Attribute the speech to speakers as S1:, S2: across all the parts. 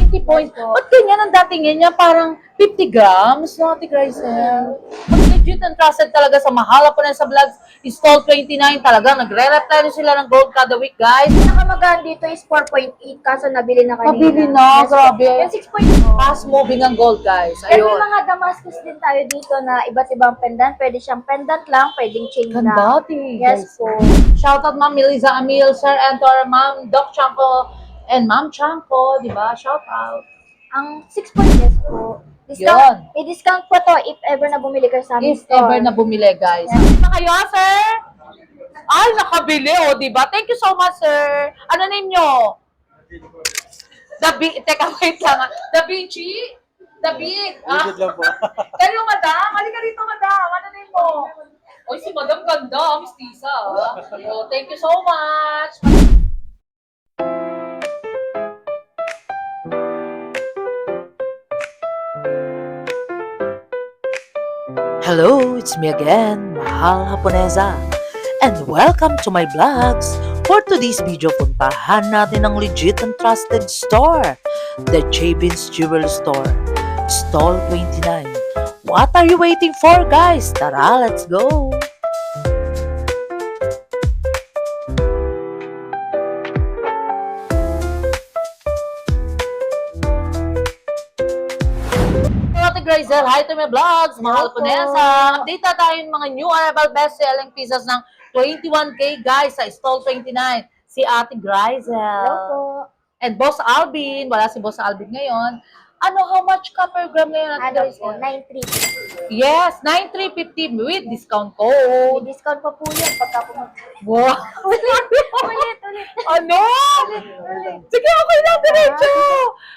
S1: 20 points. Ba't ganyan ang datingin niya? Parang 50 grams, no, Ate Grisel? Mas legit and trusted talaga sa mahal po na sa vlogs. Stall 29 talaga. Nagre-replenish sila ng gold kada week, guys.
S2: Pinakamagaan dito is 4.8 kaso nabili na kanina.
S1: Nabili na, grabe.
S2: Yung 6.8.
S1: Fast moving ang gold, guys.
S2: Then may
S1: Ayun.
S2: mga Damascus din tayo dito na iba't ibang pendant. Pwede siyang pendant lang, pwedeng chain lang.
S1: Gandati,
S2: Yes
S1: guys.
S2: po.
S1: Shoutout Ma'am Melissa Amil, Sir Antor, Ma'am Doc Chanko, and Ma'am Chanko, di ba? Shoutout.
S2: Ang 6.8 po. Discount. May discount po to if ever na bumili kayo sa aming
S1: If
S2: store.
S1: ever na bumili, guys.
S2: Yes.
S1: Na kayo, sir? Ay, nakabili, o, di ba? Thank you so much, sir. Ano name nyo? Teka, wait lang. Da Vinci? David.
S3: Lang po.
S1: Kayo, madam? Halika rito, madam. Ano name mo? Oy, si madam ganda, Miss Tisa. Oh, thank you so much.
S4: Hello, it's me again, Mahal Japonesa. And welcome to my vlogs. For today's video, puntahan natin ang legit and trusted store, the Jabin's Jewelry Store, Stall 29. What are you waiting for, guys? Tara, let's go!
S1: Ate Grisel, hi to my vlogs, Mahal
S2: Hello po.
S1: Japonesa. Update na tayo ng mga new arrival best-selling pieces ng 21K, guys, sa Stall 29. Si Ate Grisel.
S2: Hello po.
S1: And Boss Alvin, wala si Boss Alvin ngayon. Ano, how much ka per gram ngayon, Ate
S2: Ano
S1: Grisel?
S2: po, 9.3.
S1: Yes, 9,350 with discount
S2: May
S1: code.
S2: discount pa po yun pagka pumunta.
S1: Wow!
S2: Ulit.
S1: Ano? Sige, okay lang, diretso.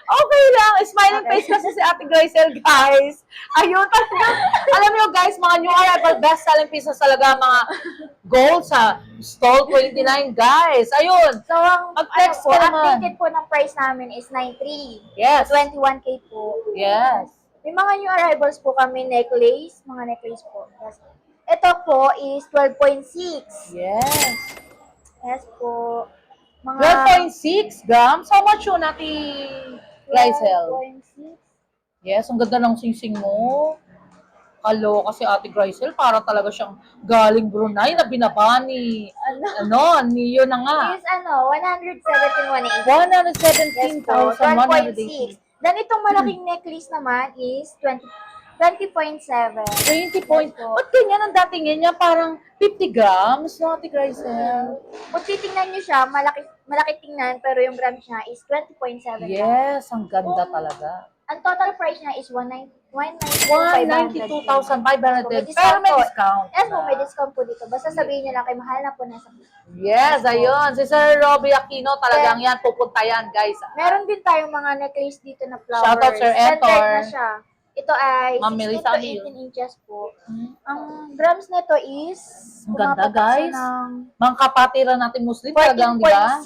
S1: Okay lang. Smiling face kasi si Ate Grisel, guys. Ayun, talaga. Alam niyo, guys, mga new arrival best-selling pieces talaga, mga gold sa Stall 29, guys. Ayun.
S2: So, ang
S1: Mag-text
S2: po,
S1: ka naman.
S2: updated po ng price namin is 9.3.
S1: Yes.
S2: 21K po.
S1: Yes.
S2: May mga new arrivals po kami, mga necklace po. Yes. Ito po is 12.6.
S1: Yes.
S2: Yes po. Mga
S1: 12.6 grams? How much yun, Ate Grisel?
S2: 12.6.
S1: Yes, ang ganda ng singsing mo. Hello, kasi Ate Grisel, para talaga siyang galing Brunei na binabani. Ni yun na nga.
S2: Is 117,180. Yes po,
S1: 117,180.
S2: 12.6. Then itong malaking necklace naman is 20.7.
S1: 20 points. Ba't ganyan ang datingin niya? Parang 50 grams, no, Ate Grisel?
S2: Kung titingnan niyo siya, malaki tingnan, pero yung grams niya is 20.7.
S1: Yes, ang ganda talaga.
S2: Ang total price niya is
S1: 192,500. Pero may discount.
S2: Yes po, may discount po dito. Basta sabihin niyo lang kay Mahal na po nasa.
S1: Yes, ayun. Si Sir Robbie Aquino, talagang yan. Pupunta yan, guys.
S2: Meron din tayong mga necklace dito na flowers.
S1: Shoutout, Sir
S2: Standard
S1: Etor.
S2: na siya. Ito ay
S1: Ma'am
S2: 16
S1: Melissa
S2: to
S1: Amil.
S2: 18 inches po. Ang grams nito is
S1: Ang ganda,
S2: pumapatak
S1: guys.
S2: siya ng
S1: Mga kapatiran natin Muslim talagang, di ba?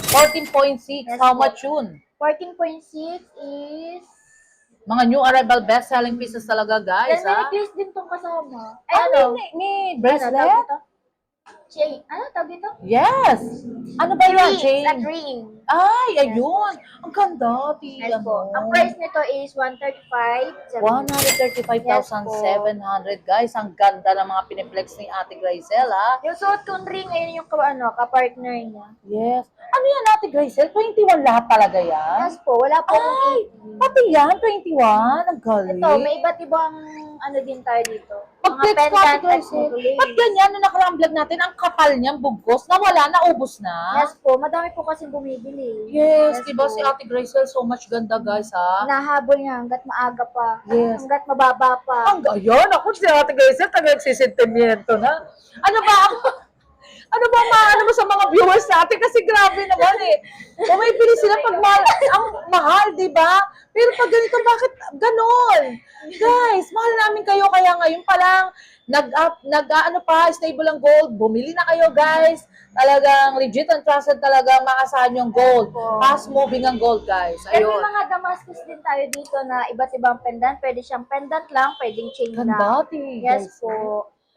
S2: 14.6.
S1: 14.6.
S2: Yes,
S1: How
S2: po.
S1: much yun?
S2: 14.6 is...
S1: Mga new arrival best-selling pieces talaga, guys,
S2: Then may
S1: ha?
S2: necklace din tong kasama.
S1: Ay,
S2: Ano?
S1: may
S2: Ano,
S1: bracelet?
S2: tawag dito? Chain. Ano, tawag dito?
S1: Yes! Ano ba yun,
S2: Ring.
S1: chain?
S2: At ring.
S1: Ay, ayun! Ang ganda,
S2: Yes po. Ang price nito is 135,700.
S1: 135,700, guys. Ang ganda ng mga piniplex ni Ate Grisel, ha?
S2: Yung suot kong ring, ayun yung ka-partner niya.
S1: Yes. Ano yan, Ate Grisel? 21 lahat talaga yan?
S2: Yes po, wala po akong
S1: Ay,
S2: 18.
S1: pati yan, 21? Ang galing.
S2: Ito, may iba't ibang ano din tayo dito.
S1: Pag-flex ko, Ate Grisel, ba't ganyan nung nakarang vlog natin, ang kapal niyang bugos, nawala, naubos na?
S2: Yes po, madami po kasi bumibili.
S1: Yes, diba
S2: po.
S1: si Ate Grisel, so much ganda, guys, ha?
S2: Hinahabol niya hanggat maaga pa.
S1: Yes.
S2: Hanggat mababa pa.
S1: Ayun, ako si Ate Grisel, taga-nagsisentimiento na. Ano ba, maano mo sa mga viewers natin? Kasi grabe naman eh. Bumibili sila pag ang mahal, di ba? Pero pag ganito, bakit ganon? Guys, mahal namin kayo, kaya ngayon pa lang, stable ang gold. Bumili na kayo, guys. Talagang legit and trusted talagang maasahan yung gold. Fast moving ang gold, guys.
S2: Then may
S1: Ayun.
S2: mga Damascus din tayo dito na iba't ibang pendant. Pwede siyang pendant lang, pwedeng chain lang.
S1: Gandati.
S2: Yes
S1: guys.
S2: po.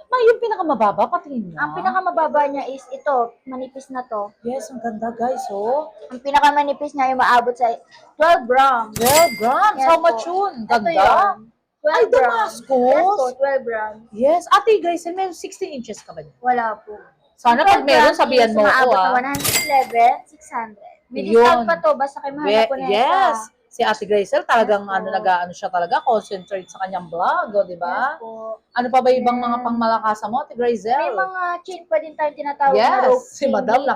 S1: yung pinakamababa, patingin nga.
S2: Ang pinakamababa niya is ito, manipis na to.
S1: Yes, ang ganda guys, oh.
S2: Ang pinakamanipis niya yung maabot sa 12 grams.
S1: 12 grams,
S2: Yes
S1: how
S2: po.
S1: much yun?
S2: Ito
S1: Ganda.
S2: yun. 12
S1: Ay,
S2: grams.
S1: Damascus.
S2: Yes po, 12 grams.
S1: Yes, Ate Grace, may 16 inches ka ba niya?
S2: Wala po.
S1: Sana pag
S2: 12
S1: meron,
S2: grams
S1: sabihan
S2: is
S1: mo ako,
S2: umaabot
S1: ah.
S2: na 111, 600. May
S1: Yun.
S2: discount pa to, basta kay Mahal Japonesa.
S1: Yes. Si Ate Grace, talagang
S2: Yes po.
S1: nag-aano siya talaga, concentrate sa kanyang vlog, o, di ba?
S2: Yes po.
S1: Ano pa ba ibang mga pangmalakasan mo, Ate Grace?
S2: May mga chain pa din tayo tinatawag na rope
S1: Yes, si
S2: chain
S1: Madam
S2: dito.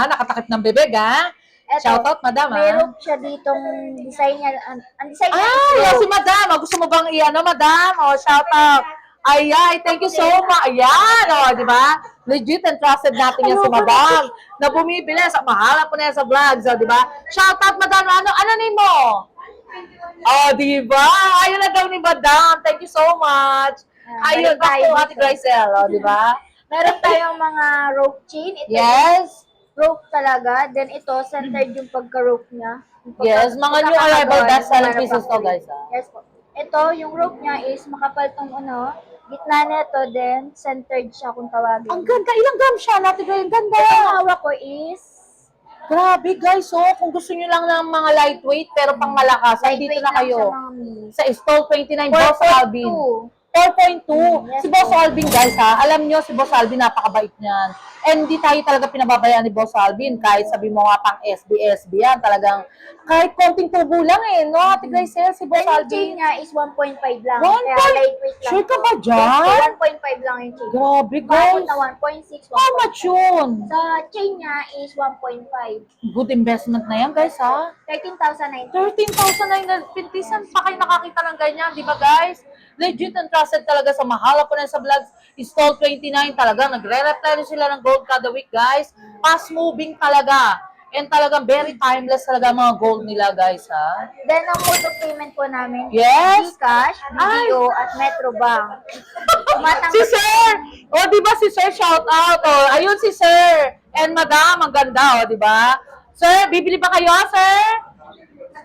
S1: nakatakip ng bibig, ha?
S2: Eto,
S1: Shoutout, Madam,
S2: may
S1: ha?
S2: rope siya ditong design niya. Ang design niya
S1: Ah,
S2: is
S1: yes, si
S2: rope.
S1: Madam. Gusto mo bang Madam? O, shoutout. Ay, thank you so much. Ayan, o, di ba? Legit and trusted natin yan si Madam. Na bumibili sa mahala po na yan sa vlogs, o, di ba? Shoutout, Madam. Ano name mo? Oh, di ba? Ayun na daw ni Madam. Thank you so much. Ayun,
S2: balik tayo
S1: back to Ate
S2: dito.
S1: Grisel, o, di ba?
S2: Meron tayong mga rope chain. Ito
S1: Yes.
S2: rope talaga. Then ito, centered yung pagka-rope niya. Yung
S1: Yes, mga new arrival best selling pieces to, guys, ha?
S2: Yes po. Ito, yung rope niya is makapal tong gitna nito, then centered siya kung tawagin.
S1: Ang ganda. Ilang grams siya? Ate Grisel, ang ganda.
S2: Ang hawak ko is
S1: Grabe guys, kung gusto nyo lang ng mga lightweight pero pang malakas, dito
S2: lightweight
S1: na
S2: lang
S1: kayo.
S2: siya, mga mini.
S1: Sa Stall 29, Boss Alvin. 4.2.
S2: Yes,
S1: Si Boss
S2: po.
S1: Alvin guys ha, alam nyo si Boss Alvin napakabait niyan. And hindi tayo talaga pinababayaan ni Boss Alvin kahit sabi mo nga pang SB yan, talagang kahit konting tubo lang no, Ate Grisel, si Boss
S2: Then yung chain
S1: Alvin.
S2: niya is 1.5 lang.
S1: 1.5?
S2: Kaya lightweight lang.
S1: Sure ka ba
S2: po.
S1: dyan?
S2: Yes, 1.5 lang yung chain.
S1: Grabe
S2: Umabot
S1: guys.
S2: na 1.6,
S1: How much yun?
S2: Sa chain niya is 1.5.
S1: Good investment na yan guys ha.
S2: 13,900.
S1: 13,950. Saan pa kayo nakakita ng ganyan, di ba guys? Legit and trusted talaga sa mahala po na sa vlogs. Stall 29 talaga. Nagre-replenish sila ng gold kada week, guys. Fast moving talaga. And talagang very timeless talaga ang mga gold nila, guys, ha?
S2: Then, ang mode of payment po namin,
S1: Yes.
S2: Gcash, BDO, at Metrobank. Tumatanggap
S1: Si Sir! O, di ba si Sir, shout out. O, ayun si Sir. And Madam, ang ganda, o, di ba? Sir, bibili ba kayo, Sir?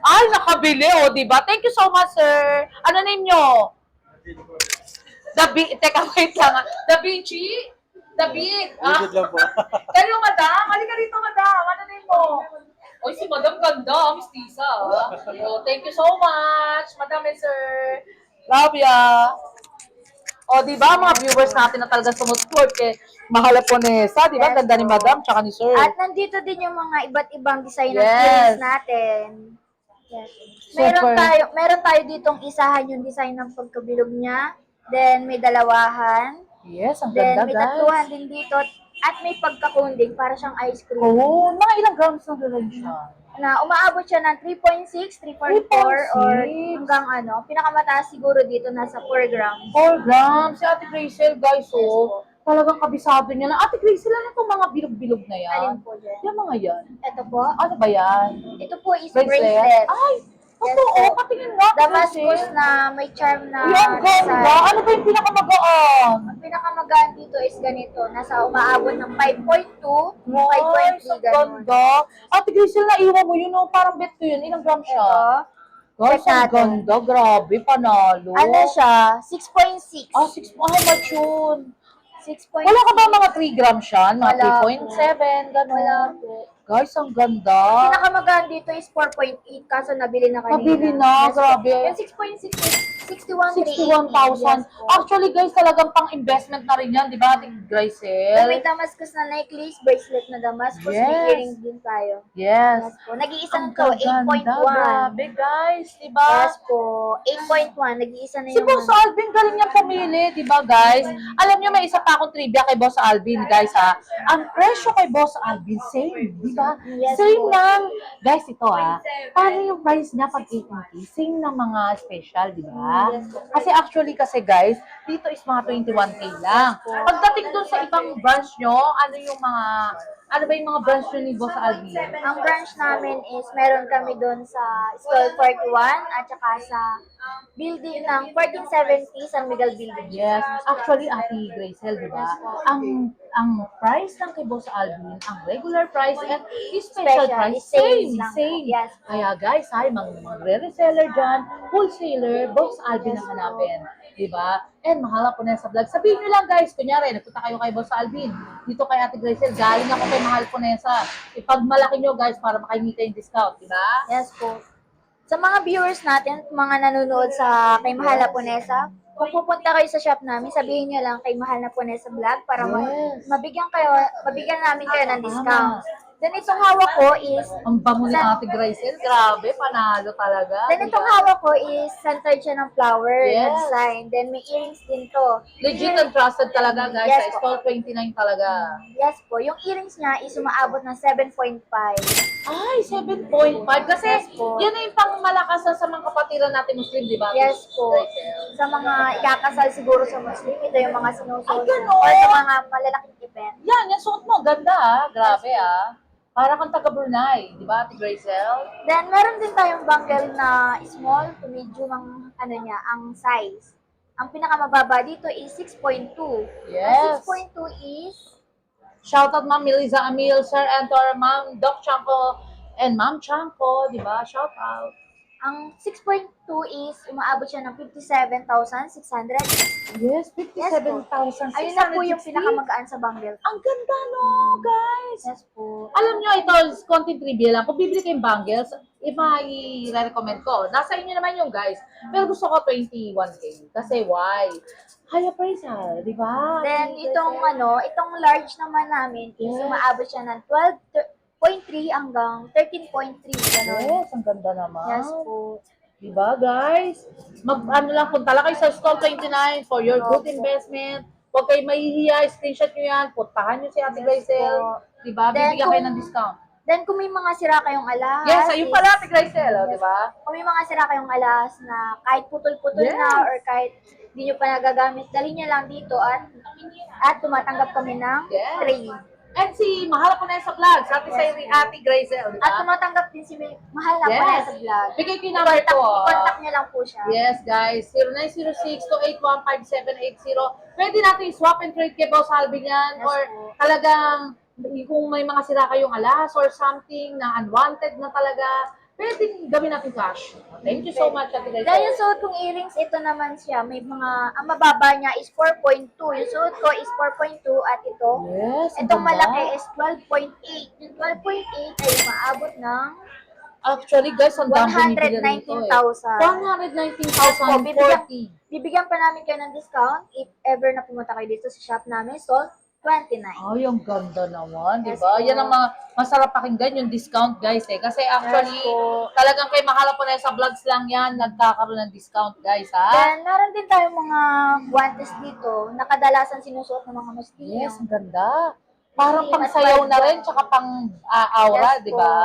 S1: Ay, nakabili, o, di ba? Thank you so much, Sir. Ano name nyo? Teka, wait lang. Da Vinci? David.
S3: Good lang po.
S1: Kayo, Madam. Halika dito, Madam. Ano name mo? Oy, si Madam ganda, Miss Tisa. Oh, thank you so much, Madam and Sir. Love ya. O, di ba, mga viewers natin na talaga sumusupport kay Mahala Ponesa, di ba?
S2: Yes,
S1: Ganda ni
S2: po.
S1: Madam, tsaka ni Sir.
S2: At nandito din yung mga iba't ibang design ng
S1: Yes.
S2: chains natin. Yes.
S1: Super.
S2: Meron tayo ditong isahan yung design ng pagkabilog niya. Then, may dalawahan.
S1: Yes, ang
S2: Then,
S1: ganda,
S2: may
S1: guys.
S2: tatluhan din dito. At may pagkakunding para siyang ice cream.
S1: Oo, mga ilang grams na rin siya.
S2: Na umaabot siya ng 3.6, 3.4, or hanggang pinakamataas siguro dito nasa 4 grams.
S1: 4 grams. Si Ate Gracie, guys, talagang kabisado niya na. Ate Gracie, ano itong mga bilog-bilog na yan?
S2: Alin po dyan?
S1: Yung mga yan.
S2: Ito po.
S1: Ano ba yan?
S2: Ito po is bracelet.
S1: Ay,
S2: Yes,
S1: totoo.
S2: po.
S1: Patingin nga.
S2: Damascus na may charm na
S1: Yan, ganda.
S2: design.
S1: Ano ba yung pinakamagaan?
S2: Ang pinakamagaan dito is ganito. Nasa umaabot ng 5.2,
S1: Nice,
S2: 5.3,
S1: ang
S2: ganun.
S1: ganda. Ate Gracie, naiwan mo yun, parang bet ko yun. Ilang grams siya?
S2: Ito.
S1: Guys,
S2: Check
S1: ang
S2: natin.
S1: ganda. Grabe, panalo.
S2: Ano siya? 6.6.
S1: Ah, 6. How much yun?
S2: 6.6.
S1: Wala ka ba mga 3 grams yan? Mga
S2: Wala
S1: 3.7, gano'n.
S2: Wala po.
S1: Guys, ang ganda.
S2: Pinakamagaan dito is 4.8 kaso nabili na kanina.
S1: Nabili na,
S2: Yes, po.
S1: grabe.
S2: Yung 6.6 is
S1: 61,000.
S2: Yes, po.
S1: Actually, guys, talagang pang-investment na rin yan, di ba, Ate
S2: Then
S1: Gracie?
S2: may Damascus na necklace, bracelet na Damascus,
S1: Yes.
S2: may earring din tayo.
S1: Yes.
S2: Yes po. Nag-iisa
S1: Ang
S2: na to,
S1: gaganda,
S2: 8.1.
S1: grabe, guys, di ba?
S2: Yes po. 8.1. Nag-iisa na
S1: Si
S2: yung
S1: Boss Alvin, galing niya pumili, di ba, guys? Alam niyo, may isa pa akong trivia kay Boss Alvin, guys, ha? Ang presyo kay Boss Alvin, same, di ba?
S2: Yes,
S1: Same
S2: po.
S1: ng, guys, ito, ha? Paano yung price niya pag 18K? Same ng mga special, di ba?
S2: Yes, po.
S1: Kasi, guys, dito is mga 21K lang. Pagdating doon sa ibang branch nyo, ano ba yung mga branch nyo ni Boss Alvin?
S2: Ang branch namin is meron kami doon sa Stall 41 at saka sa building ng 1470 San Miguel Building.
S1: Yes. Actually, Ate Gracel, di ba? Ang price ng kay Boss Alvin, ang regular price and special
S2: Special,
S1: price,
S2: same
S1: same,
S2: lang.
S1: same.
S2: Yes.
S1: Kaya guys, ay, magre-reseller dyan, wholesaler, Boss Alvin ang hanapin. Diba? And Mahal Haponesa Vlog. Sabihin nyo lang guys, kunyari, nagpunta kayo kay Boss Alvin, dito kay Ate Gracel, galing ako kay Mahal Haponesa. Ipagmalaki nyo guys para makaimita yung discount, diba?
S2: Yes po. Sa mga viewers natin, mga nanonood sa kay Mahal Haponesa, kung pupunta kayo sa shop namin, sabihin nyo lang kay Mahal Haponesa Vlog para
S1: Yes.
S2: mabigyan namin kayo ng discount. Then itong hawak ko is,
S1: Ang bango ni Ate Gracel, grabe, panalo talaga.
S2: then itong
S1: diba?
S2: hawak ko is centered siya ng flower na
S1: Yes.
S2: design. Then may earrings din to.
S1: Legit and trusted talaga guys,
S2: Yes
S1: sa
S2: po.
S1: Stall 29 talaga.
S2: Yes po. Yung earrings niya is umaabot ng 7.5.
S1: Ay, 7.5. Kasi
S2: Yes po.
S1: yan na yung pang malakas sa mga kapatiran natin Muslim, di ba?
S2: Yes po.
S1: Gracel?
S2: Sa mga ikakasal siguro sa Muslim, ito yung mga sinusuot.
S1: Ay, ganun?
S2: Or sa mga malalaking event.
S1: Yan, yung suot mo. Ganda grabe Para kang taga Brunei, di ba, Ate Gracel?
S2: Then, meron din tayong bangle na small to medium ang, ang size. Ang pinakamababa dito is 6.2.
S1: Yes.
S2: Ang 6.2 is,
S1: Shoutout Ma'am Melissa Amil, Sir Antor, Ma'am Doc Chanko, and Ma'am Chanko, di ba? Shoutout.
S2: ang 6.2 is umaabot siya ng 57,600.
S1: Yes, 57,000.
S2: Ayun na po yung pinakamagaan sa bangle.
S1: Ang ganda, no, guys?
S2: Yes po.
S1: Alam nyo, ito, content trivia lang. Kung bibili kayong bangles, i-recommend ko. Nasa inyo naman yung guys. Pero gusto ko 21K. Kasi why? Higher price di ba?
S2: Then, itong large naman namin is
S1: Yes.
S2: umaabot siya ng 12.3 hanggang 13.3. Ganun.
S1: Yes, ang ganda naman.
S2: Yes po.
S1: Diba, guys? Lang, punta lang kayo sa Stall 29 for your good
S2: Opo.
S1: investment. Huwag kayo mahihiya, screenshot nyo yan, puntahan nyo si Ate Gracel.
S2: po.
S1: Diba?
S2: Then,
S1: Bibigyan kayo
S2: kung-
S1: ng discount.
S2: Then, kung may mga sira kayong alahas,
S1: Yes, ayun pala, Ate Gracel, diba?
S2: kung may mga sira kayong alahas na kahit putol-putol
S1: Yes.
S2: na or kahit hindi nyo pa nagagamit, dali nyo lang dito at tumatanggap kami ng
S1: Yes.
S2: trade.
S1: And si Mahal Haponesa Vlog, sa Ate Gracel, diba?
S2: At tumatanggap din si Mahal na
S1: Yes.
S2: po sa vlog.
S1: Bigay ko yung number ko.
S2: I-contact nyo lang po siya.
S1: Yes, guys. 0906-281-5780. Pwede natin swap and trade kay Boss Alvin yan.
S2: Yes,
S1: Or
S2: po.
S1: talagang kung may mga sira kayong alas or something na unwanted na talaga, pwede gawin natin cash. Thank you so much, Ate Gracel.
S2: Dahil yung suot kong earrings, ito naman siya. May ang mababa niya is 4.2. Yung suot ko is 4.2 at ito.
S1: Yes, ang
S2: Itong
S1: ganda.
S2: malaki is 12.8. Yung 12.8 ay maabot ng
S1: Actually, guys, ang dami bumibili rito
S2: 119,000.
S1: 119,040.
S2: Bibigyan pa namin kayo ng discount if ever na pumunta kayo dito sa shop namin. So, 29.
S1: Ay, ang ganda naman, di
S2: Yes
S1: ba?
S2: po.
S1: Yan ang mga masarap pakinggan, yung discount, guys, eh. Kasi actually,
S2: Yes po.
S1: talagang kay Mahal Haponesa Vlogs lang yan, nagkakaroon ng discount, guys, ha?
S2: Then, meron din tayong mga guantes dito na kadalasan sinusuot ng mga Muslim.
S1: Yes, ang ganda. Parang
S2: Hindi,
S1: pang sayaw
S2: mas
S1: na
S2: wide
S1: rin, tsaka pang aura,
S2: Yes
S1: di
S2: po.
S1: ba?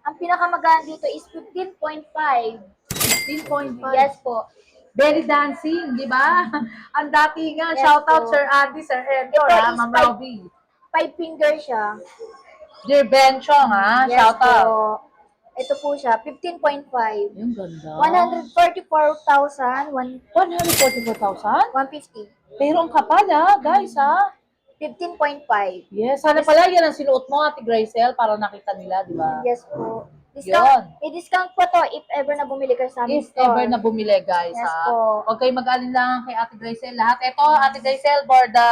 S2: Ang pinakamagaan dito is 15.5.
S1: 15.5.
S2: Yes po.
S1: Belly dancing, di ba? Ang datingan.
S2: Yes
S1: Shout out
S2: po.
S1: Sir Andy, Sir Entor,
S2: Ito
S1: ha?
S2: is
S1: Ma'am
S2: five-
S1: Robby.
S2: 5 finger siya.
S1: Dear Benchong, ha?
S2: Yes
S1: Shout out.
S2: po. Ito po siya, 15.5.
S1: Yung ganda.
S2: 144,000,
S1: 144,000?
S2: 150.
S1: Pero ang kapal, ha? Guys, ha?
S2: 15.5.
S1: Yes, sana pala yan ang sinuot mo, Ate Gracel, para nakita nila, di ba?
S2: Yes po.
S1: Yun.
S2: Discount, may discount po to if ever na bumili kayo sa aming
S1: If
S2: store.
S1: ever na bumili, guys,
S2: Yes
S1: ha?
S2: po.
S1: Huwag kayo mag-alinlangan kay Ate Gracel. Lahat ito, Ate Gracel, for the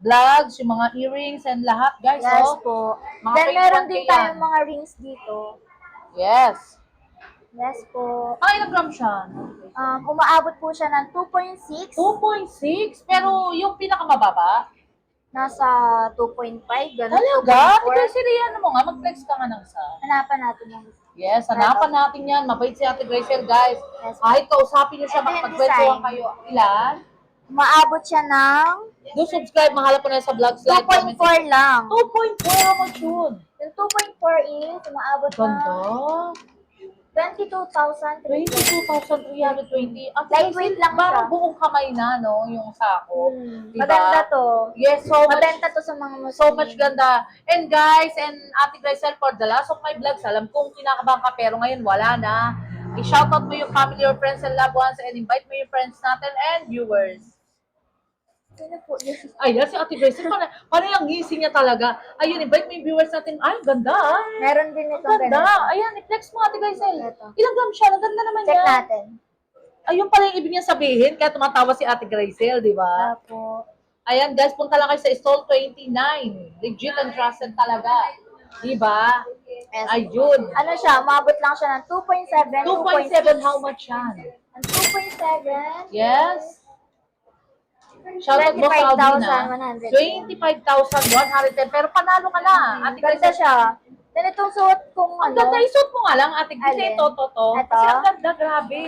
S1: vlogs, yung mga earrings and lahat, guys,
S2: Yes
S1: oh.
S2: po.
S1: Mga
S2: Then
S1: fake
S2: meron
S1: 1K
S2: din
S1: yan.
S2: tayong mga rings dito.
S1: Yes.
S2: Yes po.
S1: Ang ilang gram siya?
S2: Umaabot po siya ng 2.6.
S1: 2.6? Pero yung pinakamababa?
S2: Nasa 2.5. Ganun.
S1: Talaga? Ate
S2: 2.4.
S1: Gracel, ano mo nga, mag-flex ka nga ng isa.
S2: Hanapan natin yung
S1: Yes, hanapan natin yan. Mabait si Ate Gracel, guys.
S2: Yes.
S1: Kahit kausapin niyo siya,
S2: Ito yung
S1: makapagkwentuhan
S2: design.
S1: kayo. Ilan?
S2: Umaabot siya ng
S1: Do subscribe, Mahal Haponesa Vlogs. Like, comment.
S2: 2.4 lang.
S1: 2.4, how much yun?
S2: Yung 2.4 is umaabot
S1: Ganda.
S2: ng 22,300.
S1: 22,320. Ang
S2: Lightweight lang
S1: parang
S2: siya.
S1: buong kamay na, no? Yung sako. Diba?
S2: Maganda to.
S1: Yes, so much.
S2: Mabenta to sa mga Muslim.
S1: So much ganda. And guys, and Ate Gracel, for the last of my vlogs, alam kong kinakabahan ka, pero ngayon wala na. I-shoutout mo yung family, your friends, and loved ones, and invite mo yung friends natin and viewers.
S2: Ano po yun?
S1: Ayan, si Ate Gracel, paano yung gising niya talaga? Ayun, invite mo yung viewers natin. Ay, ganda ah.
S2: Meron din itong
S1: Ganda.
S2: ganito.
S1: Ayan, i-flex mo Ate Gracel.
S2: Ito.
S1: Ilang gram siya? Ang ganda naman
S2: Check
S1: yan.
S2: natin.
S1: Ayun pala yung ibig niya sabihin, kaya tumatawa si Ate Gracel, di ba?
S2: Opo.
S1: Ayan guys, punta lang kayo sa stall 29. Legit and trusted talaga. Di ba?
S2: Yes.
S1: Ayun.
S2: Ano siya, umabot lang siya ng 2.7,
S1: 2.7, how much yan?
S2: Ang 2.7?
S1: Yes. Shoutout mo sa Alvina.
S2: 25,110.
S1: 25,110. Pero panalo ka na. Ate
S2: Ganda
S1: Gracel.
S2: siya. Ganitong suot kung
S1: Ang
S2: ano,
S1: ganda, isuot mo nga lang, Ate Gracel.
S2: Alin?
S1: Ito.
S2: Ito?
S1: Kasi ang ganda, grabe.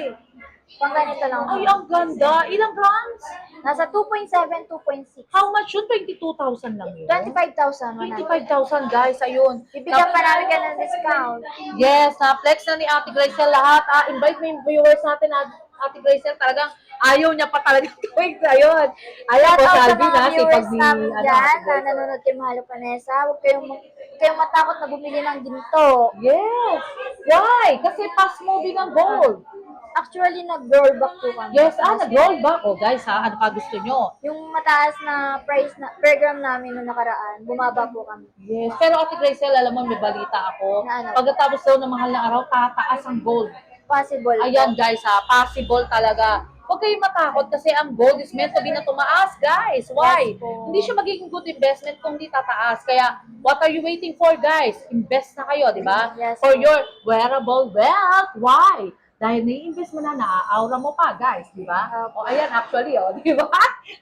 S2: pang ganito lang.
S1: Ay, ang ganda. Ilang grams?
S2: Nasa 2.7, 2.6.
S1: How much yun? 22,000 lang yun.
S2: 25,000.
S1: 25,000 guys, ayun.
S2: Bibigyan pa namin ka ng discount.
S1: Yes, na-flex na ni Ate Gracel lahat. Invite mo yung viewers natin, Ate Gracel. Talagang ayaw niya pa talaga tuwing ayun. Ayan po,
S2: Shout out sa
S1: Salvi
S2: mga
S1: na,
S2: viewers
S1: sipag ni,
S2: namin
S1: ano,
S2: dyan
S1: Ate
S2: na
S1: Gracel.
S2: nanonood kay Mahalo Panesa. Huwag kayong matakot na bumili ng ginto.
S1: Yes. Why? Kasi fast moving ang gold.
S2: Actually, nag-roll back po kami.
S1: Yes, nag-roll back. Oh, guys, ano pa gusto nyo?
S2: Yung mataas na price na per gram namin noong nakaraan, bumaba po kami.
S1: Yes. Pero Ate Gracel, alam mo, may balita ako.
S2: Na ano?
S1: Pagkatapos daw ng mahal na araw, tataas ang gold.
S2: Possible.
S1: Ayan, guys, possible talaga. Huwag kayong matakot kasi ang gold is meant to be na tumaas, guys. Why?
S2: Yes po.
S1: Hindi siya magiging good investment kung hindi tataas. Kaya, what are you waiting for, guys? Invest na kayo, di ba?
S2: Yes
S1: For
S2: po.
S1: your wearable wealth. Why? Dahil nai-invest mo na, naaaura mo pa, guys, di ba? O, ayan, actually, di ba?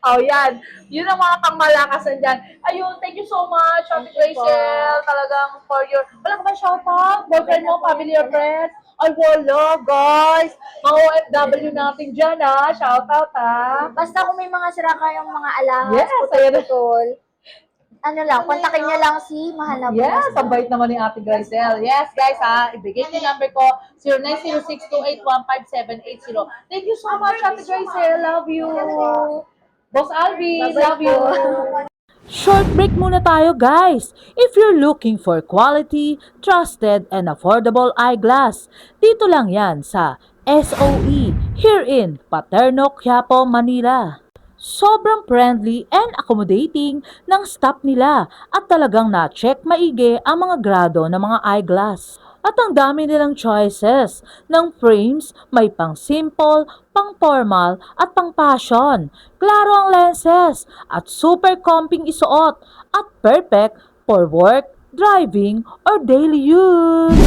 S1: O, yan. Yun ang mga pangmalakasan dyan. Ayun, thank you so much, Ate
S2: Thank you po.
S1: Gracel. Talagang for your, wala ka ba shoutout? Boyfriend mo, family or friends? Ay, wala, guys. Mga OFW natin dyan, shoutout,
S2: Basta kung may mga sira kayong mga alahas,
S1: Yes, ayan.
S2: putol, ano lang, kontakin niya lang si Mahal na
S1: Yes,
S2: Panesa.
S1: ang bait naman ni Ate Gracel. Yes, guys, ibigay ko yung number ko, 0906-281-5780. Thank you so much, Ate Gracel. Love you. Boss Alvin,
S2: Bye-bye
S1: love you.
S2: po.
S4: Short break muna tayo guys! If you're looking for quality, trusted, and affordable eyeglass, dito lang yan sa SOE here in Paterno, Quiapo, Manila. Sobrang friendly and accommodating ng staff nila at talagang na-check maigi ang mga grado ng mga eyeglass. At ang dami nilang choices ng frames, may pang simple, pang formal at pang fashion. Klaro ang lenses at super comping isuot at perfect for work, driving, or daily use.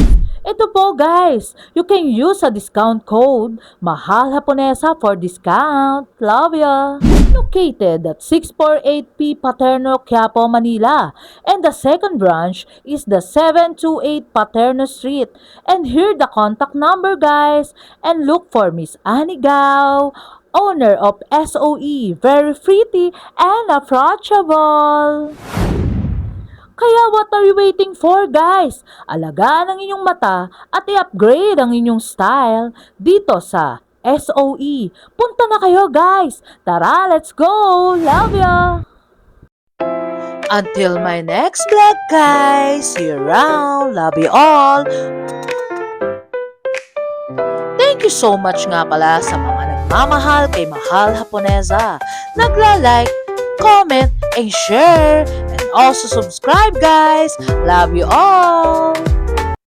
S4: Ito po guys, you can use a discount code Mahal Haponesa for discount. Love ya! Located at 648P Paterno, Quiapo, Manila. And the second branch is the 728 Paterno Street. And here the contact number guys. And look for Miss Annie Gao, owner of SOE. Very pretty and approachable. Kaya what are you waiting for guys? Alagaan ang inyong mata at i-upgrade ang inyong style dito sa SOE. Punta na kayo guys! Tara, let's go! Love ya! Until my next vlog guys! See you around! Love you all! Thank you so much nga pala sa mga nagmamahal kay Mahal Haponesa. Nagla-like, comment, and share. And also subscribe guys! Love you all!